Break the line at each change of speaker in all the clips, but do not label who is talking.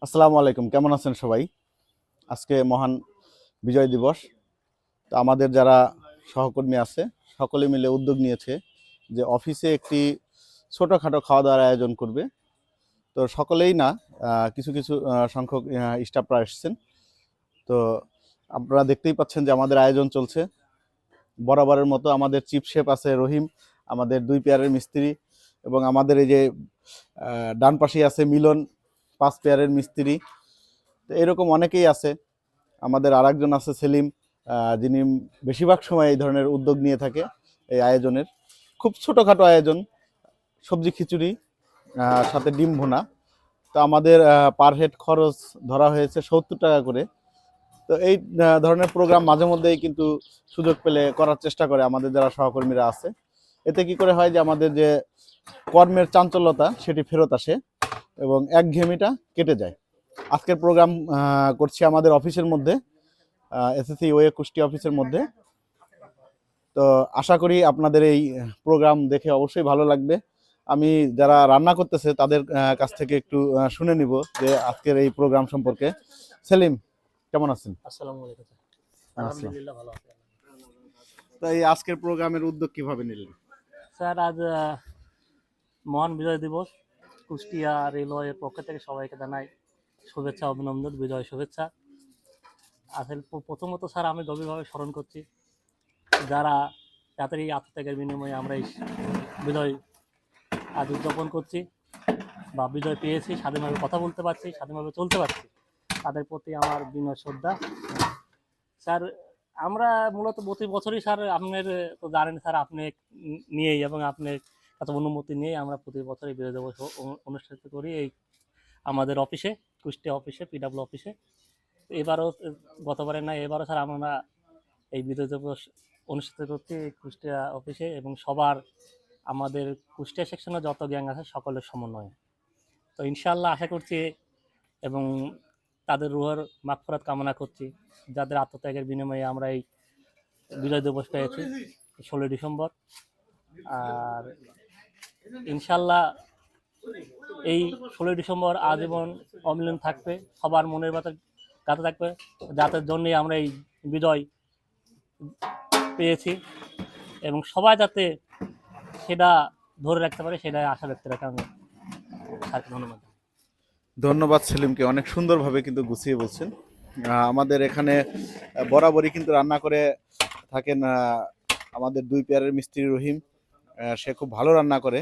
আসসালামু আলাইকুম, কেমন আছেন সবাই? আজকে মহান বিজয় দিবস। তো আমাদের যারা সহকর্মী আছে সকলে মিলে উদ্যোগ নিয়েছে যে অফিসে একটি ছোটোখাটো খাওয়া দাওয়ার আয়োজন করবে। তো সকলেই না, কিছু কিছু সংখ্যক স্টাফরা এসেছেন। তো আপনারা দেখতেই পাচ্ছেন যে আমাদের আয়োজন চলছে বরাবরের মতো। আমাদের চিফ শেফ আছে রহিম, আমাদের 2 পেয়ারের মিস্ত্রি, এবং আমাদের এই যে ডান পাশেই আছে মিলন, 5 পেয়ারের মিস্ত্রি। তো এরকম অনেকেই আছে। আমাদের আরেকজন আছে সেলিম, যিনি বেশিরভাগ সময় এই ধরনের উদ্যোগ নিয়ে থাকে। এই আয়োজনের খুব ছোটোখাটো আয়োজন, সবজি খিচুড়ি, সাথে ডিম ভুনা। তো আমাদের পার হেড খরচ ধরা হয়েছে 70 টাকা করে। তো এই ধরনের প্রোগ্রাম মাঝে মধ্যেই কিন্তু সুযোগ পেলে করার চেষ্টা করে আমাদের যারা সহকর্মীরা আছে। এতে কি করে হয় যে আমাদের যে কর্মের চাঞ্চল্যতা সেটি ফেরত আসে এবং একঘেয়েমিটা কেটে যায়। আজকের প্রোগ্রাম করছি আমাদের অফিসের মধ্যে, এসএসসি ওয়ে কুষ্টিয়া অফিসের মধ্যে। তো আশা করি আপনাদের এই প্রোগ্রাম দেখে অবশ্যই ভালো লাগবে। আমি যারা রান্না করতেছে তাদের কাছ থেকে একটু শুনে নিব যে আজকের এই প্রোগ্রাম সম্পর্কে। সেলিম, কেমন আছেন?
আসসালামু আলাইকুম স্যার।
আসসালাম।
আলহামদুলিল্লাহ ভালো আছি।
তো এই আজকের প্রোগ্রামের উদ্যোগ কিভাবে নিলেন?
স্যার আজ মহান বিজয় দিবস। কুষ্টিয়া রেলওয়ের পক্ষ থেকে সবাইকে জানাই শুভেচ্ছা, অভিনন্দন, বিজয় শুভেচ্ছা। আসলে প্রথমত স্যার আমি গভীরভাবে স্মরণ করছি যারা যাদের এই আত্মত্যাগের বিনিময়ে আমরা এই বিজয় আজ উদযাপন করছি বা বিজয় পেয়েছি, স্বাধীনভাবে কথা বলতে পারছি, স্বাধীনভাবে চলতে পারছি, তাদের প্রতি আমার বিনয় শ্রদ্ধা। স্যার আমরা মূলত প্রতি বছরই স্যার আপনার তো জানেন স্যার, আপনি নিয়েই এবং আপনার কাছে অনুমতি নিয়ে আমরা প্রতি বছরই বিজয় দিবস অনুষ্ঠিত করি এই আমাদের অফিসে, কুষ্টিয়া অফিসে, পিডাব্লিউ অফিসে। এবারও গতবারে না, এবারও স্যার আমরা এই বিজয় দিবস অনুষ্ঠিত করছি এই কুষ্টিয়া অফিসে এবং সবার আমাদের কুষ্টিয়া সেকশনে যত গ্যাং আছে সকলের সমন্বয়ে। তো ইনশাআল্লাহ আশা করছি এবং তাদের রুহের মাগফিরাত কামনা করছি যাদের আত্মত্যাগের বিনিময়ে আমরা এই বিজয় দিবস পেয়েছি 16 ডিসেম্বর। আর ইনশাল্লাহ এই 16 ডিসেম্বর আজীবন অমিলন থাকবে, সবার মনের গাতে থাকবে, যাদের জন্যই আমরা এই বিজয় পেয়েছি এবং সবাই যাতে সেটা ধরে রাখতে পারে সেটাই আশা ব্যক্ত রাখে। আমি স্যারকে ধন্যবাদ।
ধন্যবাদ সেলিমকে, অনেক সুন্দরভাবে কিন্তু গুছিয়ে বলছেন। আমাদের এখানে বরাবরই কিন্তু রান্না করে থাকেন আমাদের 2 পেয়ারের মিস্ত্রি রহিম। সে খুব ভালো রান্না করে।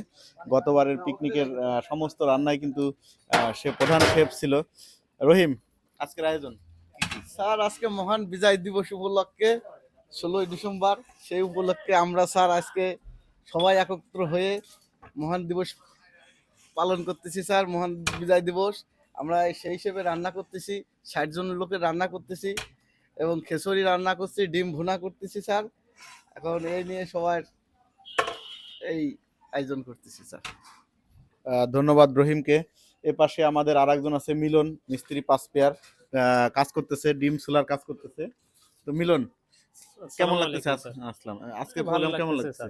গতবারের পিকনিকের সমস্ত রান্নাই কিন্তু সে প্রধান শেফ ছিল। রহিম, আজকের আয়োজন
স্যার আজকে মহান বিজয় দিবস উপলক্ষে 16 ডিসেম্বর, সেই উপলক্ষে আমরা স্যার আজকে সবাই একত্র হয়ে মহান দিবস পালন করতেছি। স্যার মহান বিজয় দিবস আমরা সেই হিসেবে রান্না করতেছি, 60 জন লোকের রান্না করতেছি এবং খিচুড়ি রান্না করছি, ডিম ভুনা করতেছি স্যার। এখন এই নিয়ে সবার এই আয়োজন করতেছি স্যার।
ধন্যবাদ রহিমকে। এ পাশে আমাদের আরেকজন আছে মিলন, মিস্ত্রি 5 পেয়ার, কাজ করতেছে, ডিম সোলার কাজ করতেছে। তো মিলন, কেমন লাগতেছে? আসলাম, আজকে প্রোগ্রাম কেমন লাগছে?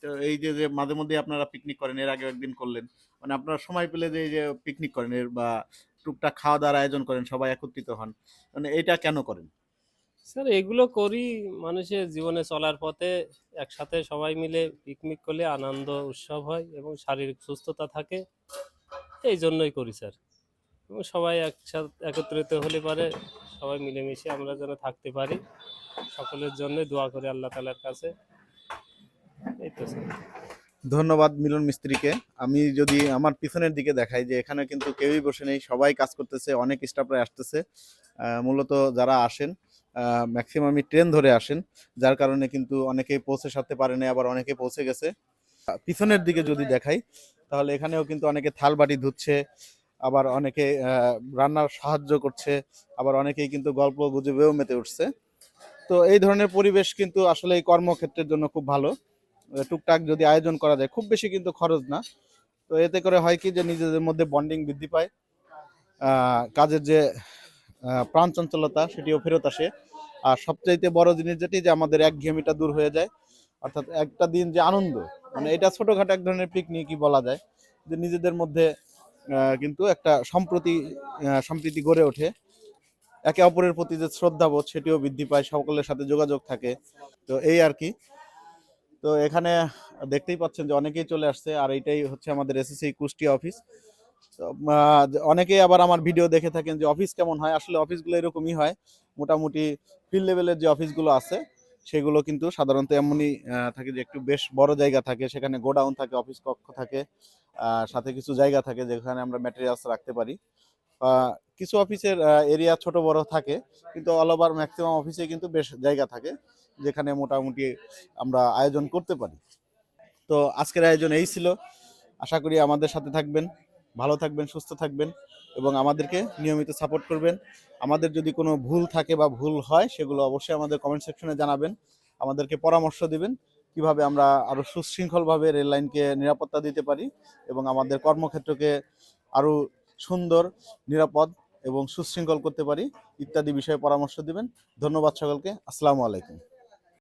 তো এই যে যে মাঝে মধ্যে আপনারা পিকনিক করেন, এর আগে একদিন করলেন, মানে আপনারা সময় পেলে যে এই যে পিকনিক করেন এর বা টুকটাক খাওয়া দাওয়ার আয়োজন করেন, সবাই একত্রিত হন, মানে এটা কেন করেন?
স্যার এগুলো করি মানুষের জীবনে চলার পথে একসাথে সবাই মিলে পিকনিক করলে আনন্দ উৎসব হয় এবং শারীরিক সুস্থতা থাকে, এই জন্যই করি স্যার। এবং সবাই একসাথে একত্রিত হলে পারে সবাই মিলেমিশে আমরা যেন থাকতে পারি, সকলের জন্য দোয়া করি আল্লাহ তাআলার কাছে, এই তো স্যার।
ধন্যবাদ মিলন মিস্ত্রিকে। আমি যদি আমার পিছনের দিকে দেখাই যে এখানে কিন্তু কেউই বসে নেই, সবাই কাজ করতেছে, অনেক স্টাফরা আসতেছে। মূলত যারা আসেন ম্যাক্সিমামই ট্রেন ধরে আসেন, যার কারণে কিন্তু অনেকেই পৌঁছে সারতে পারে না, আবার অনেকে পৌঁছে গেছে। পিছনের দিকে যদি দেখাই তাহলে এখানেও কিন্তু অনেকে থাল বাটি ধুচ্ছে, আবার অনেকে রান্নার সাহায্য করছে, আবার অনেকেই কিন্তু গল্প গুজবেও মেতে উঠছে। তো এই ধরনের পরিবেশ কিন্তু আসলে এই কর্মক্ষেত্রের জন্য খুব ভালো। টুকটাক যদি আয়োজন করা যায়, খুব বেশি কিন্তু খরচ না। তো এতে করে হয় কি যে নিজেদের মধ্যে বন্ডিং বৃদ্ধি পায়, কাজের যে প্রাণ চঞ্চলতা সেটিও ফেরত আসে। আর সবচাইতে বড় জিনিস যেটি, যে আমাদের একঘেয়েমিটা দূর হয়ে যায়। অর্থাৎ একটা দিন যে আনন্দ, মানে এটা ছোটখাটো এক ধরনের পিকনিকই বলা যায়, যে নিজেদের মধ্যে কিন্তু একটা সম্প্রীতি গড়ে ওঠে, একে অপরের প্রতি যে শ্রদ্ধাবোধ সেটিও বৃদ্ধি পায়, সকলের সাথে যোগাযোগ থাকে। তো এই আর কি। তো এখানে দেখতেই পাচ্ছেন যে অনেকেই চলে আসছে, আর এইটাই হচ্ছে আমাদের এসএসসি কুষ্টিয়া অফিস। তো, অনেকেই আবার আমার ভিডিও দেখে থাকেন যে অফিস কেমন হয়। আসলে অফিসগুলো এরকমই হয়, মোটামুটি ফিল্ড লেভেলের যে অফিসগুলো আছে সেগুলো কিন্তু সাধারণত এমনই থাকে যে একটু বেশ বড় জায়গা থাকে, সেখানে গোডাউন থাকে, অফিস কক্ষ থাকে, সাথে কিছু জায়গা থাকে যেখানে আমরা ম্যাটেরিয়ালস রাখতে পারি। কিছু অফিসের এরিয়া ছোট বড় থাকে, কিন্তু অল ওভার ম্যাক্সিমাম অফিসে কিন্তু বেশ জায়গা থাকে যেখানে মোটামুটি আমরা আয়োজন করতে পারি। তো আজকের আয়োজন এই ছিল। আশা করি আমাদের সাথে থাকবেন, ভালো থাকবেন, সুস্থ থাকবেন এবং আমাদেরকে নিয়মিত সাপোর্ট করবেন। আমাদের যদি কোনো ভুল থাকে বা ভুল হয় সেগুলো অবশ্যই আমাদের কমেন্ট সেকশনে জানাবেন, আমাদেরকে পরামর্শ দিবেন কিভাবে আমরা আরো সুশৃঙ্খলভাবে রেল লাইনকে নিরাপত্তা দিতে পারি এবং আমাদের কর্মক্ষেত্রকে আরো সুন্দর, নিরাপদ এবং সুশৃঙ্খল করতে পারি ইত্যাদি বিষয়ে পরামর্শ দিবেন। ধন্যবাদ সকলকে। আসসালামু আলাইকুম।